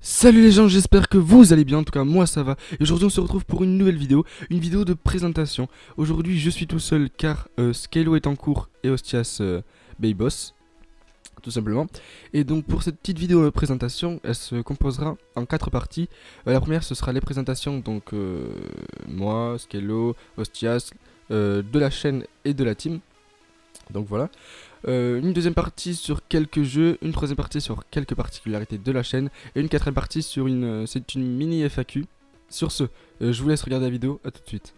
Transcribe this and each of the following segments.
Salut les gens, j'espère que vous allez bien, en tout cas moi ça va. Et aujourd'hui on se retrouve pour une nouvelle vidéo, une vidéo de présentation. Aujourd'hui je suis tout seul car Skylo est en cours et Ostias Boss, tout simplement. Et donc pour cette petite vidéo de présentation, elle se composera en 4 parties. La première ce sera les présentations, donc moi, Skylo, Ostias, de la chaîne et de la team. Donc voilà. Une deuxième partie sur quelques jeux, une troisième partie sur quelques particularités de la chaîne, et une quatrième partie sur c'est une mini FAQ. Sur ce, je vous laisse regarder la vidéo, à tout de suite.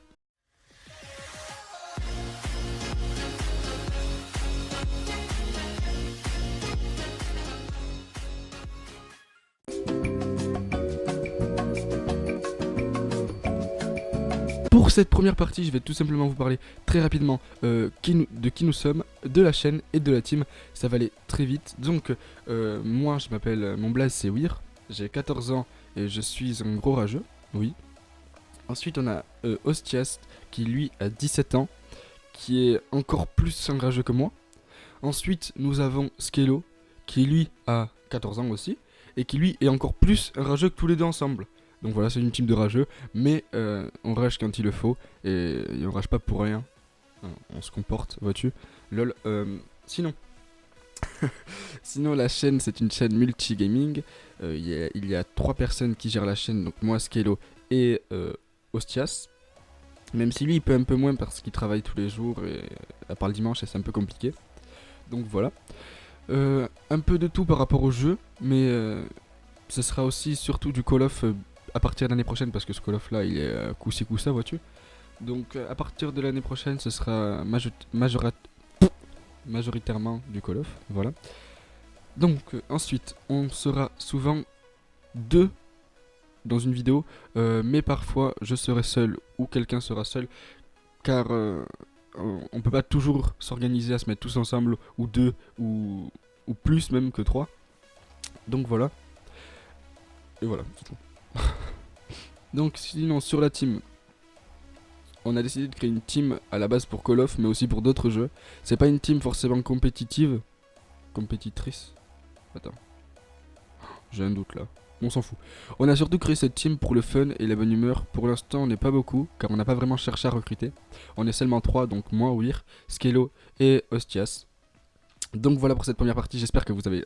Pour cette première partie, je vais tout simplement vous parler très rapidement de qui nous sommes, de la chaîne et de la team. Ça va aller très vite. Donc, moi, je m'appelle, mon blaze c'est Weir, j'ai 14 ans et je suis un gros rageux, oui. Ensuite, on a Ostias qui lui a 17 ans, qui est encore plus un rageux que moi. Ensuite, nous avons Skylo qui lui a 14 ans aussi, et qui lui est encore plus un rageux que tous les deux ensemble. Donc voilà, c'est une team de rageux, mais on rage quand il le faut, et on rage pas pour rien. On se comporte, vois-tu. Lol. Sinon, sinon la chaîne, c'est une chaîne multi-gaming. Il y a 3 personnes qui gèrent la chaîne, donc moi, Skylo et Ostias. Même si lui, il peut un peu moins parce qu'il travaille tous les jours, et à part le dimanche, et c'est un peu compliqué. Donc voilà. Un peu de tout par rapport au jeu, mais ce sera aussi surtout du Call of à partir de l'année prochaine, parce que ce Call of là il est coup-ci coup-ça, vois-tu. Donc à partir de l'année prochaine ce sera majoritairement du Call of, voilà. Donc ensuite on sera souvent deux dans une vidéo, mais parfois je serai seul ou quelqu'un sera seul, car on peut pas toujours s'organiser à se mettre tous ensemble, ou deux, ou plus même que 3. Donc voilà. Et voilà, c'est tout. Donc sinon sur la team, on a décidé de créer une team à la base pour Call of, mais aussi pour d'autres jeux. C'est pas une team forcément compétitive. Compétitrice. Attends. J'ai un doute là. On s'en fout. On a surtout créé cette team pour le fun et la bonne humeur. Pour l'instant on n'est pas beaucoup, car on n'a pas vraiment cherché à recruter. On est seulement 3, donc moi, Weir, Skylo et Ostias. Donc voilà pour cette première partie, j'espère que vous avez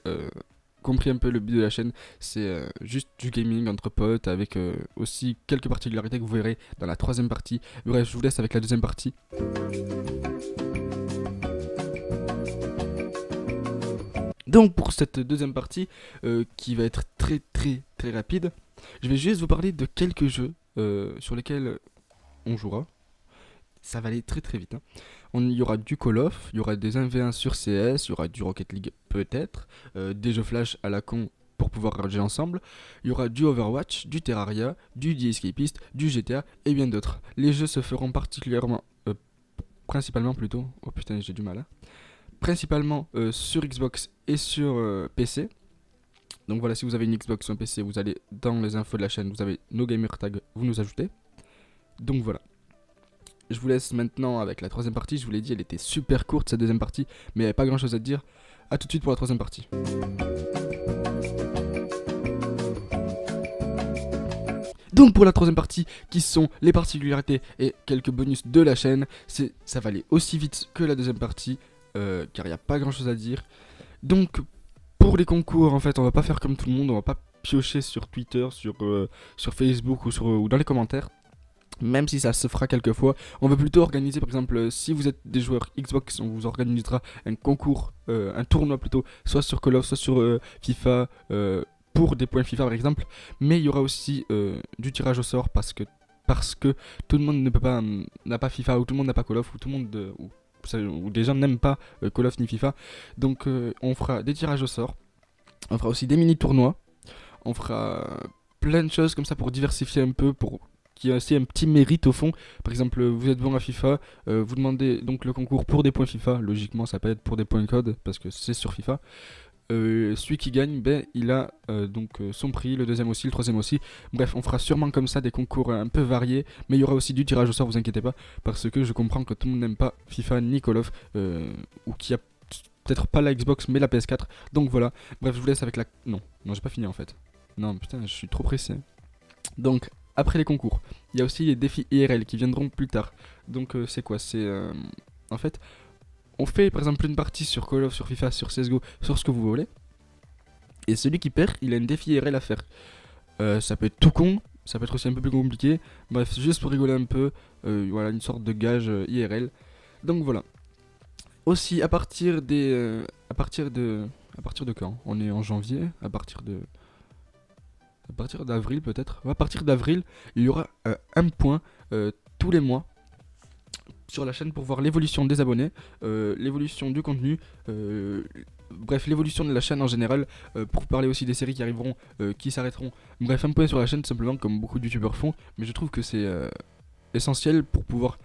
compris un peu le but de la chaîne. C'est juste du gaming entre potes, avec aussi quelques particularités que vous verrez dans la troisième partie. Bref, je vous laisse avec la deuxième partie. Donc pour cette deuxième partie, qui va être très rapide, je vais juste vous parler de quelques jeux sur lesquels on jouera. Ça va aller très vite, hein. Il y aura du Call of, il y aura des 1v1 sur CS, il y aura du Rocket League peut-être, des jeux flash à la con pour pouvoir rager ensemble, il y aura du Overwatch, du Terraria, du The Escapist, du GTA et bien d'autres. Les jeux se feront principalement plutôt, oh putain j'ai du mal, hein, principalement sur Xbox et sur PC. Donc voilà, si vous avez une Xbox ou un PC, vous allez dans les infos de la chaîne, vous avez nos gamer tags, vous nous ajoutez. Donc voilà. Je vous laisse maintenant avec la troisième partie. Je vous l'ai dit, elle était super courte cette deuxième partie, mais il n'y avait pas grand chose à dire. A tout de suite pour la troisième partie. Donc pour la troisième partie, qui sont les particularités et quelques bonus de la chaîne, ça va aller aussi vite que la deuxième partie, car il n'y a pas grand chose à dire. Donc pour les concours, en fait, on va pas faire comme tout le monde, on va pas piocher sur Twitter, sur Facebook ou dans les commentaires. Même si ça se fera quelques fois, on va plutôt organiser, par exemple, si vous êtes des joueurs Xbox, on vous organisera un concours, un tournoi plutôt, soit sur Call of, soit sur FIFA, pour des points FIFA par exemple. Mais il y aura aussi du tirage au sort parce que tout le monde n'a pas FIFA, ou tout le monde n'a pas Call of, ou tout le monde ou des gens n'aiment pas Call of ni FIFA. Donc on fera des tirages au sort, on fera aussi des mini tournois, on fera plein de choses comme ça pour diversifier un peu, pour qui a aussi un petit mérite au fond. Par exemple, vous êtes bon à FIFA, vous demandez donc le concours pour des points FIFA. Logiquement, ça peut être pour des points code parce que c'est sur FIFA. Celui qui gagne, ben, il a son prix, le deuxième aussi, le troisième aussi. Bref, on fera sûrement comme ça des concours un peu variés, mais il y aura aussi du tirage au sort, vous inquiétez pas, parce que je comprends que tout le monde n'aime pas FIFA ni Call of, ou qui a peut-être pas la Xbox mais la PS4. Donc voilà. Bref, je vous laisse avec la... Non, j'ai pas fini en fait. Non, putain, je suis trop pressé. Donc, après les concours, il y a aussi les défis IRL qui viendront plus tard. Donc, c'est quoi? C'est. En fait, on fait par exemple une partie sur Call of, sur FIFA, sur CSGO, sur ce que vous voulez. Et celui qui perd, il a un défi IRL à faire. Ça peut être tout con, ça peut être aussi un peu plus compliqué. Bref, juste pour rigoler un peu, voilà, une sorte de gage IRL. Donc voilà. Aussi, à partir des. À partir de. À partir de quand? On est en janvier. À partir de. À partir d'avril peut-être. À partir d'avril, il y aura un point tous les mois sur la chaîne pour voir l'évolution des abonnés, l'évolution du contenu, bref, l'évolution de la chaîne en général, pour parler aussi des séries qui arriveront, qui s'arrêteront. Bref, un point sur la chaîne tout simplement, comme beaucoup de youtubeurs font, mais je trouve que c'est essentiel pour pouvoir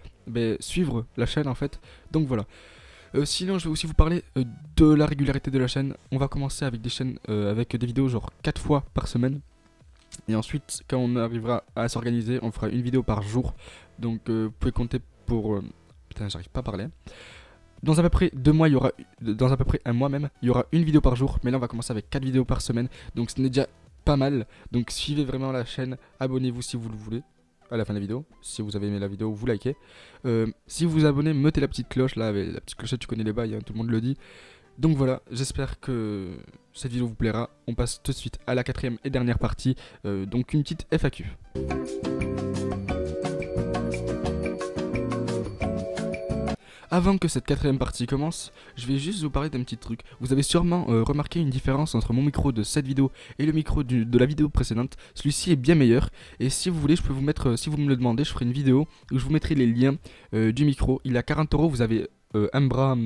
suivre la chaîne en fait. Donc voilà. Sinon, je vais aussi vous parler de la régularité de la chaîne. On va commencer avec des chaînes avec des vidéos genre 4 fois par semaine. Et ensuite, quand on arrivera à s'organiser, on fera une vidéo par jour. Donc, vous pouvez compter pour. Putain, j'arrive pas à parler. Dans à peu près 2 mois, il y aura. Dans à peu près un mois même, il y aura une vidéo par jour. Mais là, on va commencer avec 4 vidéos par semaine. Donc, ce n'est déjà pas mal. Donc, suivez vraiment la chaîne. Abonnez-vous si vous le voulez. À la fin de la vidéo. Si vous avez aimé la vidéo, vous likez. Si vous vous abonnez, mettez la petite cloche. Là, avec la petite clochette, tu connais les bails, hein, tout le monde le dit. Donc voilà, j'espère que cette vidéo vous plaira. On passe tout de suite à la 4ème et dernière partie, donc une petite FAQ. Avant que cette 4ème partie commence, je vais juste vous parler d'un petit truc. Vous avez sûrement remarqué une différence entre mon micro de cette vidéo et le micro de la vidéo précédente. Celui-ci est bien meilleur, et si vous voulez, je peux vous mettre, si vous me le demandez, je ferai une vidéo où je vous mettrai les liens du micro. Il est à 40€, vous avez un bras,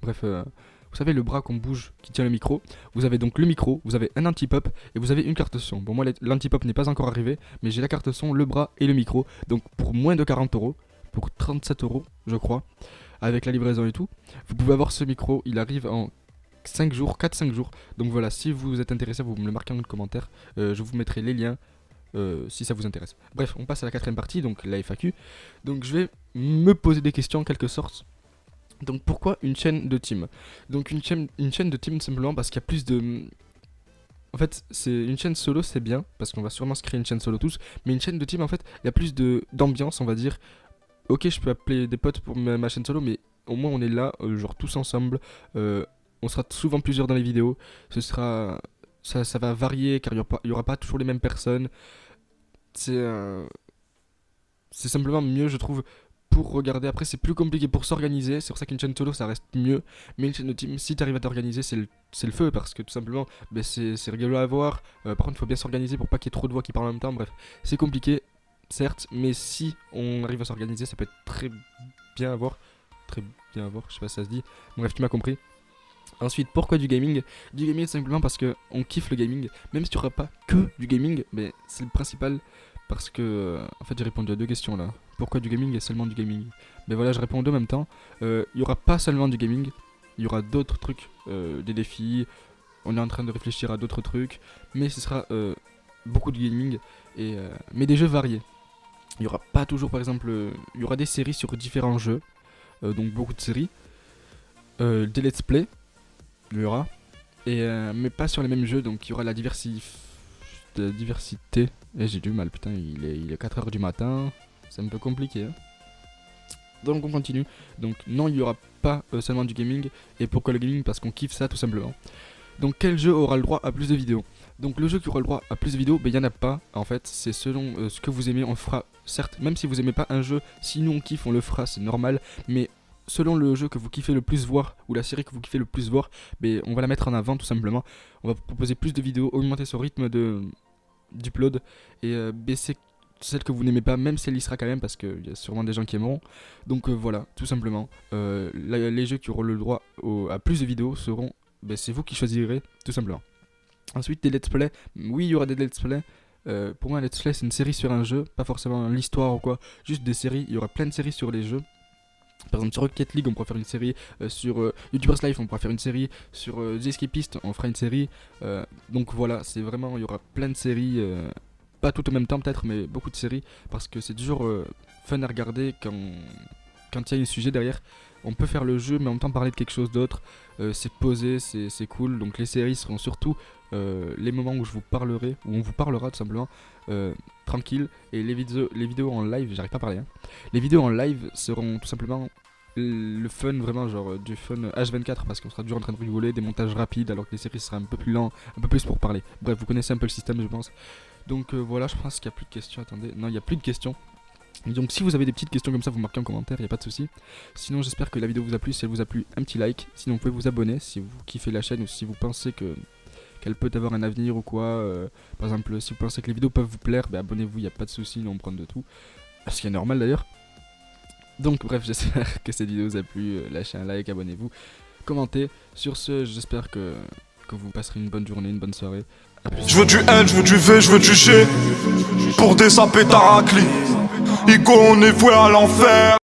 bref... vous savez, le bras qu'on bouge qui tient le micro. Vous avez donc le micro, vous avez un anti-pop et vous avez une carte son. Bon, moi, l'anti-pop n'est pas encore arrivé, mais j'ai la carte son, le bras et le micro. Donc, pour moins de 40€, pour 37€, je crois, avec la livraison et tout, vous pouvez avoir ce micro. Il arrive en 5 jours, 4-5 jours. Donc, voilà, si vous êtes intéressé, vous me le marquez en commentaire. Je vous mettrai les liens. Si ça vous intéresse. Bref, on passe à la 4ème partie, donc la FAQ. Donc, je vais me poser des questions en quelque sorte. Donc pourquoi une chaîne de team? Donc une chaîne de team simplement parce qu'il y a plus de... En fait, c'est une chaîne solo, c'est bien, parce qu'on va sûrement se créer une chaîne solo tous, mais une chaîne de team, en fait, il y a plus d'ambiance, on va dire. Ok, je peux appeler des potes pour ma chaîne solo, mais au moins on est là, genre tous ensemble. On sera souvent plusieurs dans les vidéos. Ce sera... Ça va varier, car il y aura pas toujours les mêmes personnes. C'est simplement mieux, je trouve, pour regarder. Après, c'est plus compliqué pour s'organiser. C'est pour ça qu'une chaîne solo, ça reste mieux. Mais une chaîne de team, si tu arrives à t'organiser, c'est le feu. Parce que tout simplement, c'est rigolo à voir. Par contre, il faut bien s'organiser pour pas qu'il y ait trop de voix qui parlent en même temps. Bref, c'est compliqué, certes. Mais si on arrive à s'organiser, ça peut être très bien à voir. Très bien à voir, je sais pas si ça se dit. Bref, tu m'as compris. Ensuite, pourquoi du gaming? Du gaming, simplement parce que on kiffe le gaming. Même si tu n'auras pas que du gaming, mais c'est le principal. Parce que, en fait, j'ai répondu à 2 questions là. Pourquoi du gaming et seulement du gaming? Mais voilà, je réponds aux 2 en même temps. Il n'y aura pas seulement du gaming, il y aura d'autres trucs, des défis. On est en train de réfléchir à d'autres trucs, mais ce sera beaucoup de gaming, mais des jeux variés. Il n'y aura pas toujours, par exemple, il y aura des séries sur différents jeux, donc beaucoup de séries, des let's play, il y aura, mais pas sur les mêmes jeux, donc il y aura la diversité. Et j'ai du mal, putain, il est 4h du matin, c'est un peu compliqué. Hein. Donc on continue. Donc non, il n'y aura pas seulement du gaming. Et pourquoi le gaming? Parce qu'on kiffe ça tout simplement. Donc quel jeu aura le droit à plus de vidéos? Donc le jeu qui aura le droit à plus de vidéos, il n'y en a pas. En fait, c'est selon ce que vous aimez, on fera. Certes, même si vous aimez pas un jeu, si nous on kiffe, on le fera, c'est normal. Mais selon le jeu que vous kiffez le plus voir, ou la série que vous kiffez le plus voir, on va la mettre en avant tout simplement. On va vous proposer plus de vidéos, augmenter son rythme d'upload et baisser celle que vous n'aimez pas, même si elle y sera quand même, parce qu'il y a sûrement des gens qui aimeront. Donc voilà, tout simplement. Les jeux qui auront le droit à plus de vidéos seront... c'est vous qui choisirez, tout simplement. Ensuite, des let's play. Oui, il y aura des let's play. Pour moi, un let's play, c'est une série sur un jeu, pas forcément l'histoire ou quoi, juste des séries. Il y aura plein de séries sur les jeux. Par exemple sur Rocket League on pourra faire une série, sur YouTubers Life on pourra faire une série, sur The Escapist on fera une série, donc voilà, c'est vraiment, il y aura plein de séries, pas toutes en même temps peut-être, mais beaucoup de séries, parce que c'est toujours fun à regarder quand quand il y a un sujet derrière, on peut faire le jeu mais en même temps parler de quelque chose d'autre. C'est posé, c'est cool. Donc les séries seront surtout les moments où je vous parlerai, où on vous parlera tout simplement tranquille. Et les vidéos en live, j'arrive pas à parler, hein. Les vidéos en live seront tout simplement le fun, vraiment genre du fun H24, parce qu'on sera toujours en train de rigoler, des montages rapides, alors que les séries sera un peu plus lent, un peu plus pour parler. Bref, vous connaissez un peu le système, je pense. Donc voilà, je pense qu'il n'y a plus de questions. Attendez, non, il n'y a plus de questions. Donc si vous avez des petites questions comme ça, vous marquez en commentaire, il n'y a pas de souci. Sinon j'espère que la vidéo vous a plu. Si elle vous a plu, un petit like. Sinon vous pouvez vous abonner si vous kiffez la chaîne ou si vous pensez qu'elle peut avoir un avenir ou quoi. Par exemple, si vous pensez que les vidéos peuvent vous plaire, bah, abonnez-vous, il n'y a pas de souci, nous on prend de tout. Ce qui est normal d'ailleurs. Donc bref, j'espère que cette vidéo vous a plu. Lâchez un like, abonnez-vous, commentez. Sur ce, j'espère que vous passerez une bonne journée, une bonne soirée. Je veux du N, je veux du V, je veux du G. Pour des sapés taraclis. Igo, on est voué à l'enfer.